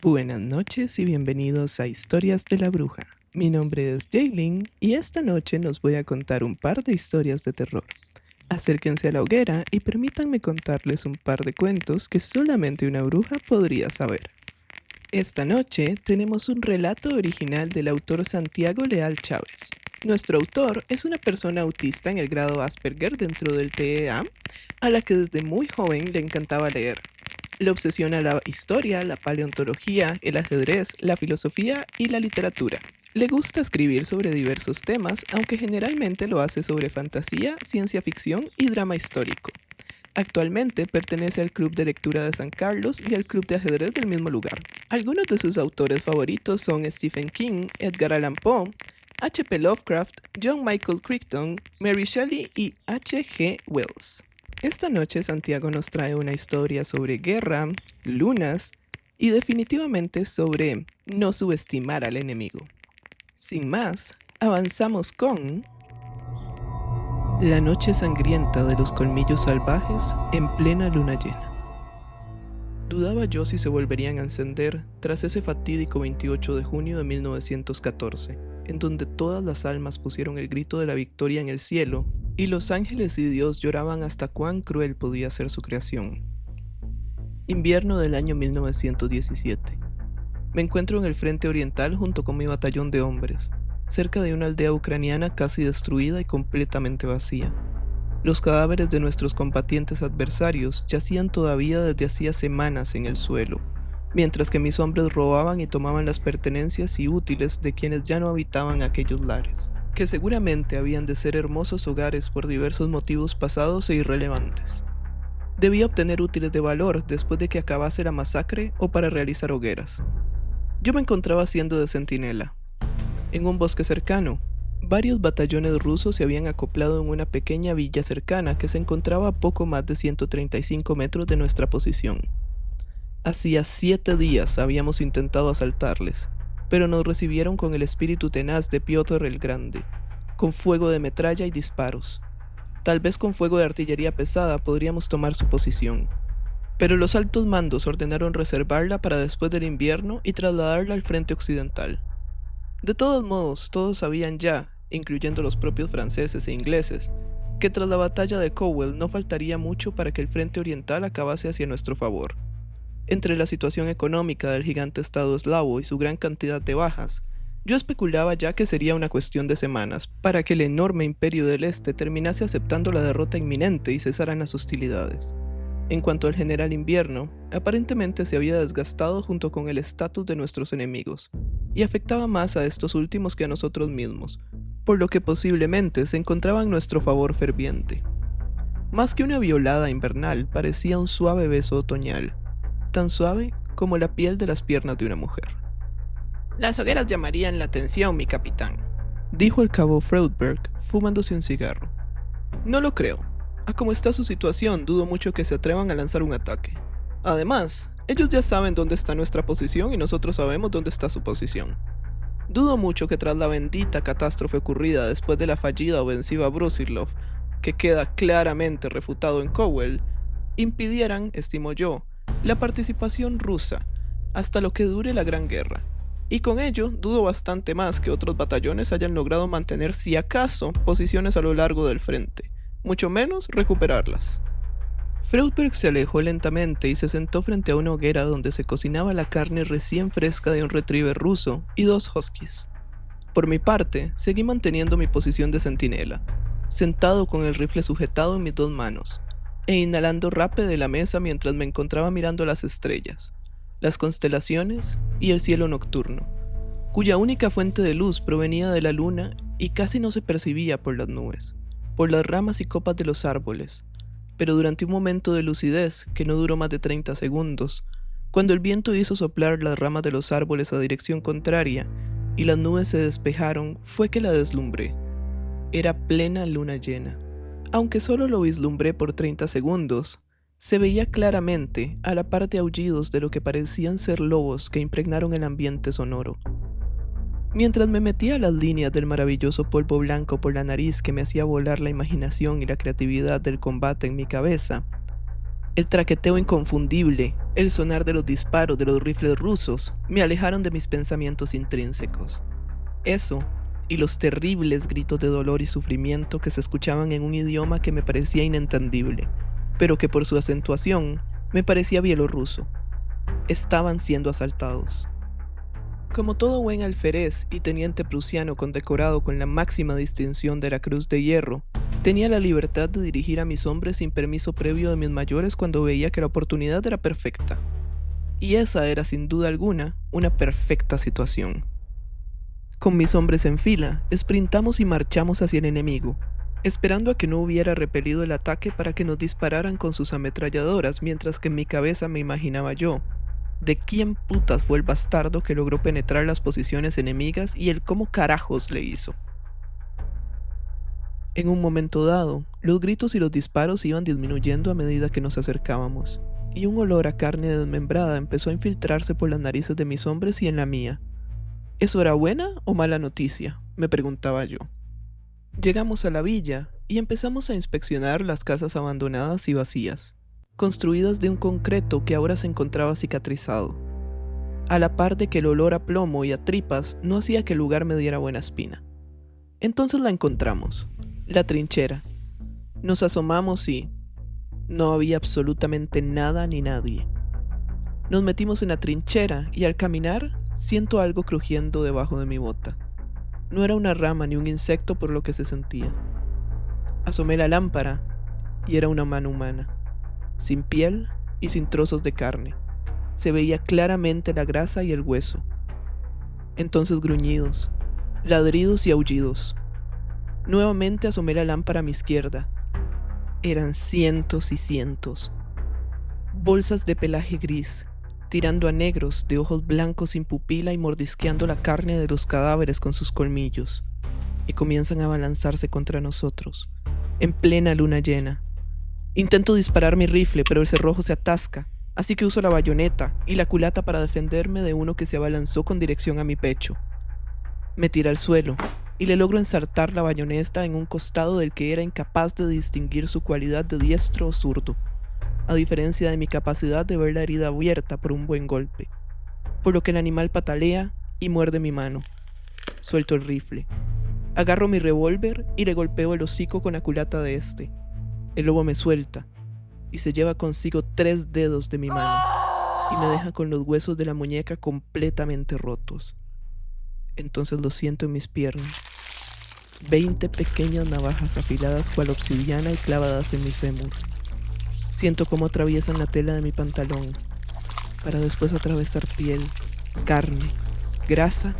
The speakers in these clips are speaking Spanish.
Buenas noches y bienvenidos a Historias de la Bruja. Mi nombre es Jaylin y esta noche nos voy a contar un par de historias de terror. Acérquense a la hoguera y permítanme contarles un par de cuentos que solamente una bruja podría saber. Esta noche tenemos un relato original del autor Santiago Leal Chávez. Nuestro autor es una persona autista en el grado Asperger dentro del TEA, a la que desde muy joven le encantaba leer. Le obsesiona la historia, la paleontología, el ajedrez, la filosofía y la literatura. Le gusta escribir sobre diversos temas, aunque generalmente lo hace sobre fantasía, ciencia ficción y drama histórico. Actualmente pertenece al Club de Lectura de San Carlos y al Club de Ajedrez del mismo lugar. Algunos de sus autores favoritos son Stephen King, Edgar Allan Poe, H.P. Lovecraft, John Michael Crichton, Mary Shelley y H.G. Wells. Esta noche Santiago nos trae una historia sobre guerra, lunas y definitivamente sobre no subestimar al enemigo. Sin más, avanzamos con La noche sangrienta de los colmillos salvajes en plena luna llena. Dudaba yo si se volverían a encender tras ese fatídico 28 de junio de 1914, en donde todas las almas pusieron el grito de la victoria en el cielo y los ángeles y Dios lloraban hasta cuán cruel podía ser su creación. Invierno del año 1917. Me encuentro en el frente oriental junto con mi batallón de hombres, cerca de una aldea ucraniana casi destruida y completamente vacía. Los cadáveres de nuestros combatientes adversarios yacían todavía desde hacía semanas en el suelo, mientras que mis hombres robaban y tomaban las pertenencias y útiles de quienes ya no habitaban aquellos lares, que seguramente habían de ser hermosos hogares por diversos motivos pasados e irrelevantes. Debía obtener útiles de valor después de que acabase la masacre o para realizar hogueras. Yo me encontraba haciendo de centinela. En un bosque cercano, varios batallones rusos se habían acoplado en una pequeña villa cercana que se encontraba a poco más de 135 metros de nuestra posición. Hacía 7 días habíamos intentado asaltarles, pero nos recibieron con el espíritu tenaz de Piotr el Grande, con fuego de metralla y disparos. Tal vez con fuego de artillería pesada podríamos tomar su posición, pero los altos mandos ordenaron reservarla para después del invierno y trasladarla al frente occidental. De todos modos, todos sabían ya, incluyendo los propios franceses e ingleses, que tras la batalla de Cowell no faltaría mucho para que el frente oriental acabase hacia nuestro favor. Entre la situación económica del gigante estado eslavo y su gran cantidad de bajas, yo especulaba ya que sería una cuestión de semanas para que el enorme imperio del este terminase aceptando la derrota inminente y cesaran las hostilidades. En cuanto al general Invierno, aparentemente se había desgastado junto con el estatus de nuestros enemigos, y afectaba más a estos últimos que a nosotros mismos, por lo que posiblemente se encontraba en nuestro favor ferviente. Más que una violada invernal, parecía un suave beso otoñal, tan suave como la piel de las piernas de una mujer. «Las hogueras llamarían la atención, mi capitán», dijo el cabo Freudberg, fumándose un cigarro. «No lo creo. A como está su situación, dudo mucho que se atrevan a lanzar un ataque. Además, ellos ya saben dónde está nuestra posición y nosotros sabemos dónde está su posición. Dudo mucho que tras la bendita catástrofe ocurrida después de la fallida ofensiva Brusilov, que queda claramente refutado en Cowell, impidieran, estimo yo, la participación rusa hasta lo que dure la Gran Guerra, y con ello dudo bastante más que otros batallones hayan logrado mantener si acaso posiciones a lo largo del frente, mucho menos recuperarlas». Freudberg se alejó lentamente y se sentó frente a una hoguera donde se cocinaba la carne recién fresca de un retriever ruso y 2 huskies. Por mi parte, seguí manteniendo mi posición de centinela, sentado con el rifle sujetado en mis 2 manos, e inhalando rape de la mesa mientras me encontraba mirando las estrellas, las constelaciones y el cielo nocturno, cuya única fuente de luz provenía de la luna y casi no se percibía por las nubes, por las ramas y copas de los árboles, pero durante un momento de lucidez que no duró más de 30 segundos, cuando el viento hizo soplar las ramas de los árboles a dirección contraria y las nubes se despejaron, fue que la deslumbré. Era plena luna llena. Aunque solo lo vislumbré por 30 segundos, se veía claramente, a la par de aullidos de lo que parecían ser lobos que impregnaron el ambiente sonoro. Mientras me metía las líneas del maravilloso polvo blanco por la nariz que me hacía volar la imaginación y la creatividad del combate en mi cabeza, el traqueteo inconfundible El sonar de los disparos de los rifles rusos me alejaron de mis pensamientos intrínsecos. Eso, y los terribles gritos de dolor y sufrimiento que se escuchaban en un idioma que me parecía inentendible, pero que por su acentuación me parecía bielorruso. Estaban siendo asaltados. Como todo buen alférez y teniente prusiano condecorado con la máxima distinción de la Cruz de Hierro, tenía la libertad de dirigir a mis hombres sin permiso previo de mis mayores cuando veía que la oportunidad era perfecta. Y esa era sin duda alguna una perfecta situación. Con mis hombres en fila, sprintamos y marchamos hacia el enemigo, esperando a que no hubiera repelido el ataque para que nos dispararan con sus ametralladoras, mientras que en mi cabeza me imaginaba yo, de quién putas fue el bastardo que logró penetrar las posiciones enemigas y el cómo carajos le hizo. En un momento dado, los gritos y los disparos iban disminuyendo a medida que nos acercábamos, y un olor a carne desmembrada empezó a infiltrarse por las narices de mis hombres y en la mía. ¿Eso era buena o mala noticia?, me preguntaba yo. Llegamos a la villa y empezamos a inspeccionar las casas abandonadas y vacías, construidas de un concreto que ahora se encontraba cicatrizado, a la par de que el olor a plomo y a tripas no hacía que el lugar me diera buena espina. Entonces la encontramos, la trinchera. Nos asomamos y no había absolutamente nada ni nadie. Nos metimos en la trinchera y al caminar siento algo crujiendo debajo de mi bota. No era una rama ni un insecto por lo que se sentía. Asomé la lámpara y era una mano humana, sin piel y sin trozos de carne. Se veía claramente la grasa y el hueso. Entonces gruñidos, ladridos y aullidos. Nuevamente asomé la lámpara a mi izquierda. Eran cientos y cientos. Bolsas de pelaje gris, tirando a negros de ojos blancos sin pupila y mordisqueando la carne de los cadáveres con sus colmillos. Y comienzan a abalanzarse contra nosotros, en plena luna llena. Intento disparar mi rifle, pero el cerrojo se atasca, así que uso la bayoneta y la culata para defenderme de uno que se abalanzó con dirección a mi pecho. Me tira al suelo y le logro ensartar la bayoneta en un costado del que era incapaz de distinguir su cualidad de diestro o zurdo, a diferencia de mi capacidad de ver la herida abierta por un buen golpe, por lo que el animal patalea y muerde mi mano. Suelto el rifle. Agarro mi revólver y le golpeo el hocico con la culata de este. El lobo me suelta y se lleva consigo 3 dedos de mi mano y me deja con los huesos de la muñeca completamente rotos. Entonces lo siento en mis piernas. 20 pequeñas navajas afiladas cual obsidiana y clavadas en mi fémur. Siento cómo atraviesan la tela de mi pantalón, para después atravesar piel, carne, grasa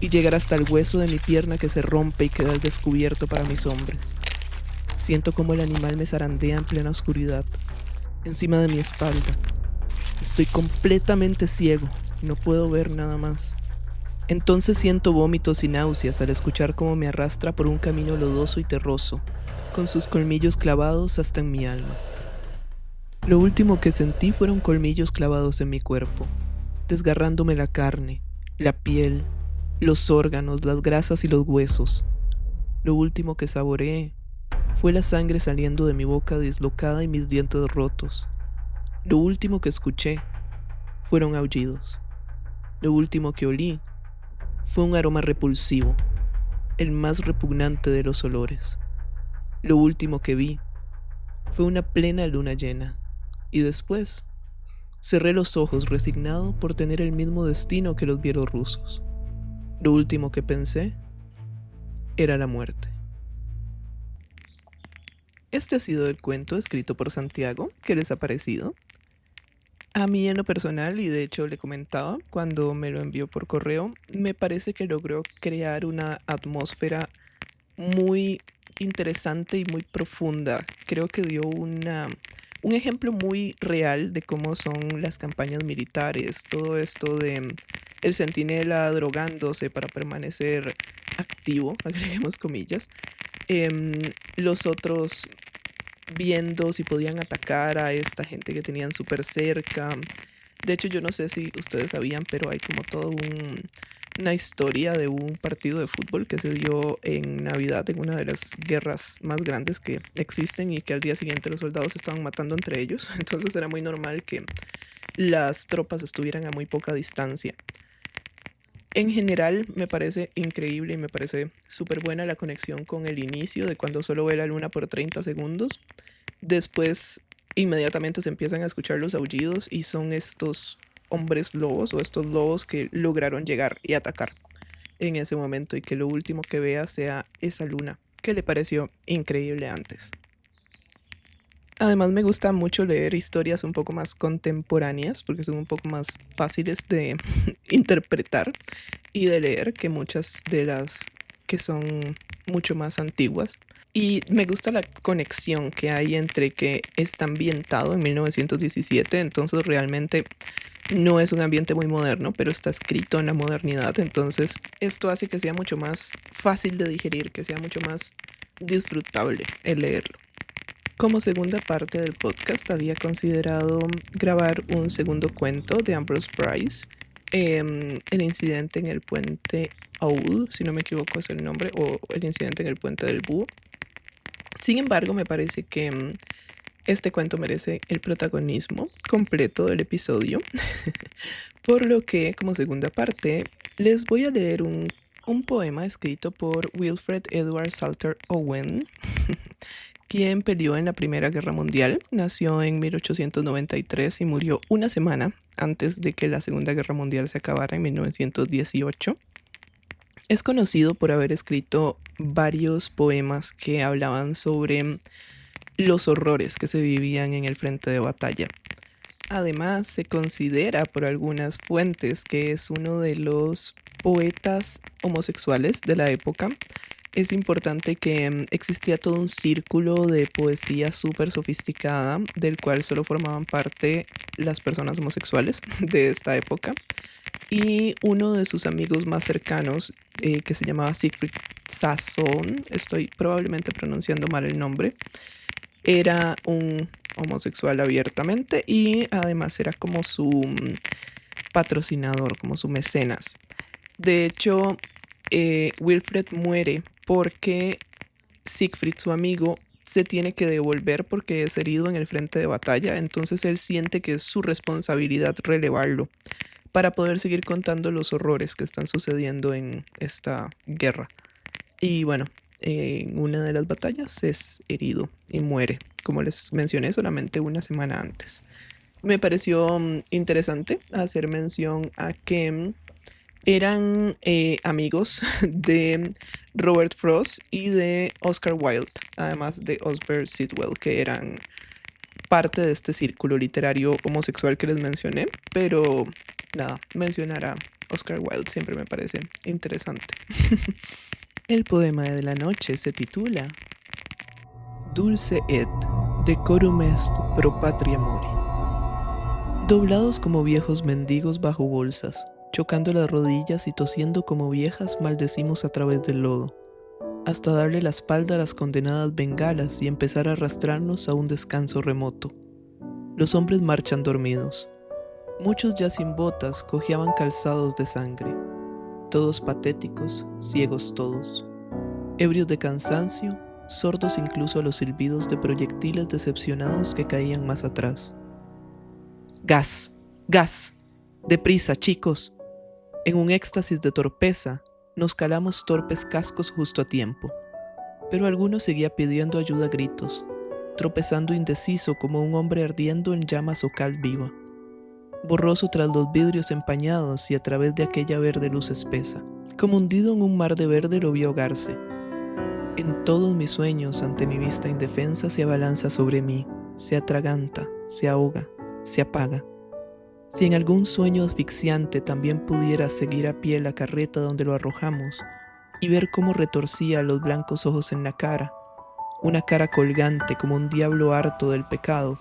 y llegar hasta el hueso de mi pierna que se rompe y queda al descubierto para mis hombres. Siento cómo el animal me zarandea en plena oscuridad, encima de mi espalda. Estoy completamente ciego, no puedo ver nada más. Entonces siento vómitos y náuseas al escuchar cómo me arrastra por un camino lodoso y terroso, con sus colmillos clavados hasta en mi alma. Lo último que sentí fueron colmillos clavados en mi cuerpo, desgarrándome la carne, la piel, los órganos, las grasas y los huesos. Lo último que saboreé fue la sangre saliendo de mi boca dislocada y mis dientes rotos. Lo último que escuché fueron aullidos. Lo último que olí fue un aroma repulsivo, el más repugnante de los olores. Lo último que vi fue una plena luna llena, y después cerré los ojos resignado por tener el mismo destino que los bielorrusos. Lo último que pensé era la muerte. Este ha sido el cuento escrito por Santiago. ¿Qué les ha parecido? A mí en lo personal, y de hecho le comentaba cuando me lo envió por correo, me parece que logró crear una atmósfera muy interesante y muy profunda. Creo que dio un ejemplo muy real de cómo son las campañas militares, todo esto de el centinela drogándose para permanecer activo, agreguemos comillas, los otros viendo si podían atacar a esta gente que tenían súper cerca. De hecho, yo no sé si ustedes sabían, pero hay como toda una historia de un partido de fútbol que se dio en Navidad, en una de las guerras más grandes que existen, y que al día siguiente los soldados estaban matando entre ellos. Entonces era muy normal que las tropas estuvieran a muy poca distancia. En general me parece increíble y me parece súper buena la conexión con el inicio de cuando solo ve la luna por 30 segundos. Después inmediatamente se empiezan a escuchar los aullidos y son estos hombres lobos o estos lobos que lograron llegar y atacar en ese momento y que lo último que vea sea esa luna que le pareció increíble antes. Además me gusta mucho leer historias un poco más contemporáneas porque son un poco más fáciles de interpretar y de leer que muchas de las que son mucho más antiguas. Y me gusta la conexión que hay entre que está ambientado en 1917, entonces realmente no es un ambiente muy moderno, pero está escrito en la modernidad, entonces esto hace que sea mucho más fácil de digerir, que sea mucho más disfrutable el leerlo. Como segunda parte del podcast había considerado grabar un segundo cuento de Ambrose Bierce, el incidente en el puente Owl, si no me equivoco es el nombre, o el incidente en el puente del Búho. Sin embargo, me parece que este cuento merece el protagonismo completo del episodio, por lo que como segunda parte les voy a leer un poema escrito por Wilfred Edward Salter Owen, quien peleó en la Primera Guerra Mundial. Nació en 1893 y murió una semana antes de que la Segunda Guerra Mundial se acabara en 1918. Es conocido por haber escrito varios poemas que hablaban sobre los horrores que se vivían en el frente de batalla. Además, se considera por algunas fuentes que es uno de los poetas homosexuales de la época. Es importante que existía todo un círculo de poesía súper sofisticada del cual solo formaban parte las personas homosexuales de esta época. Y uno de sus amigos más cercanos, que se llamaba Siegfried Sassoon, estoy probablemente pronunciando mal el nombre, era un homosexual abiertamente y además era como su patrocinador, como su mecenas. De hecho, Wilfred muere porque Siegfried, su amigo, se tiene que devolver porque es herido en el frente de batalla, entonces él siente que es su responsabilidad relevarlo para poder seguir contando los horrores que están sucediendo en esta guerra. Y bueno, en una de las batallas es herido y muere, como les mencioné, solamente una semana antes. Me pareció interesante hacer mención a que eran amigos de Robert Frost y de Oscar Wilde, además de Osbert Sitwell, que eran parte de este círculo literario homosexual que les mencioné, pero nada, mencionar a Oscar Wilde siempre me parece interesante. El poema de la noche se titula Dulce et decorum est pro patria mori. Doblados como viejos mendigos bajo bolsas, chocando las rodillas y tosiendo como viejas, maldecimos a través del lodo, hasta darle la espalda a las condenadas bengalas y empezar a arrastrarnos a un descanso remoto. Los hombres marchan dormidos. Muchos ya sin botas cojeaban calzados de sangre. Todos patéticos, ciegos todos. Ebrios de cansancio, sordos incluso a los silbidos de proyectiles decepcionados que caían más atrás. ¡Gas! ¡Gas! ¡Deprisa, chicos! En un éxtasis de torpeza, nos calamos torpes cascos justo a tiempo. Pero alguno seguía pidiendo ayuda a gritos, tropezando indeciso como un hombre ardiendo en llamas o cal viva. Borroso tras los vidrios empañados y a través de aquella verde luz espesa. Como hundido en un mar de verde lo vi ahogarse. En todos mis sueños, ante mi vista indefensa, se abalanza sobre mí, se atraganta, se ahoga, se apaga. Si en algún sueño asfixiante también pudiera seguir a pie la carreta donde lo arrojamos y ver cómo retorcía los blancos ojos en la cara, una cara colgante como un diablo harto del pecado,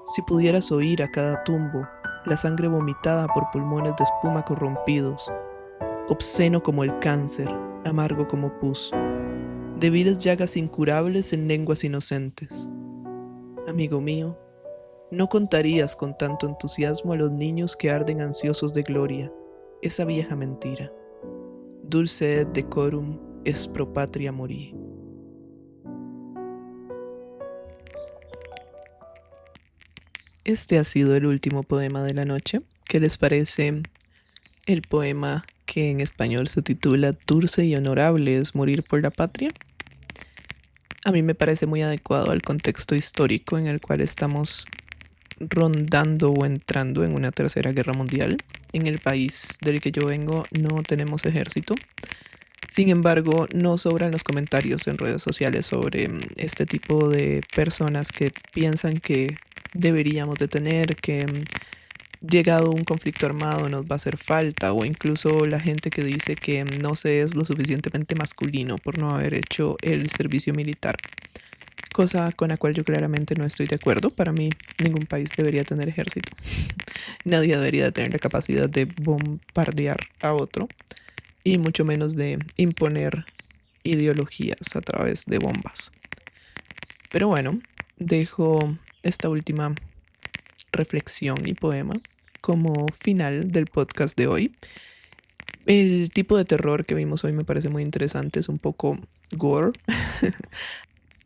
si pudieras oír a cada tumbo la sangre vomitada por pulmones de espuma corrompidos, obsceno como el cáncer, amargo como pus, débiles llagas incurables en lenguas inocentes. Amigo mío, no contarías con tanto entusiasmo a los niños que arden ansiosos de gloria, esa vieja mentira. Dulce et decorum est pro patria mori. este ha sido el último poema de la noche. ¿Qué les parece el poema que en español se titula Dulce y honorable es morir por la patria? A mí me parece muy adecuado al contexto histórico en el cual estamos rondando o entrando en una tercera guerra mundial. En el país del que yo vengo no tenemos ejército. Sin embargo, no sobran los comentarios en redes sociales sobre este tipo de personas que piensan que deberíamos de tener, que llegado un conflicto armado nos va a hacer falta, o incluso la gente que dice que no se es lo suficientemente masculino por no haber hecho el servicio militar. Cosa con la cual yo claramente no estoy de acuerdo. Para mí, ningún país debería tener ejército. Nadie debería tener la capacidad de bombardear a otro y mucho menos de imponer ideologías a través de bombas. Pero bueno, dejo esta última reflexión y poema como final del podcast de hoy. El tipo de terror que vimos hoy me parece muy interesante, es un poco gore.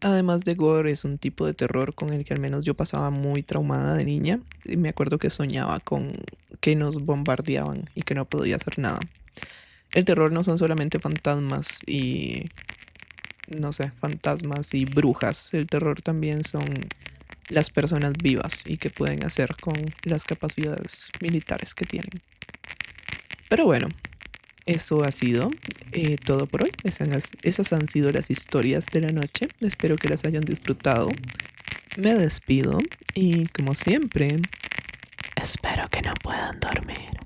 Además de gore, es un tipo de terror con el que al menos yo pasaba muy traumada de niña. Y me acuerdo que soñaba con que nos bombardeaban y que no podía hacer nada. El terror no son solamente fantasmas y, no sé, fantasmas y brujas. El terror también son las personas vivas y qué pueden hacer con las capacidades militares que tienen. Pero bueno, eso ha sido todo por hoy. Esas han sido las historias de la noche. Espero que las hayan disfrutado. Me despido y como siempre, espero que no puedan dormir.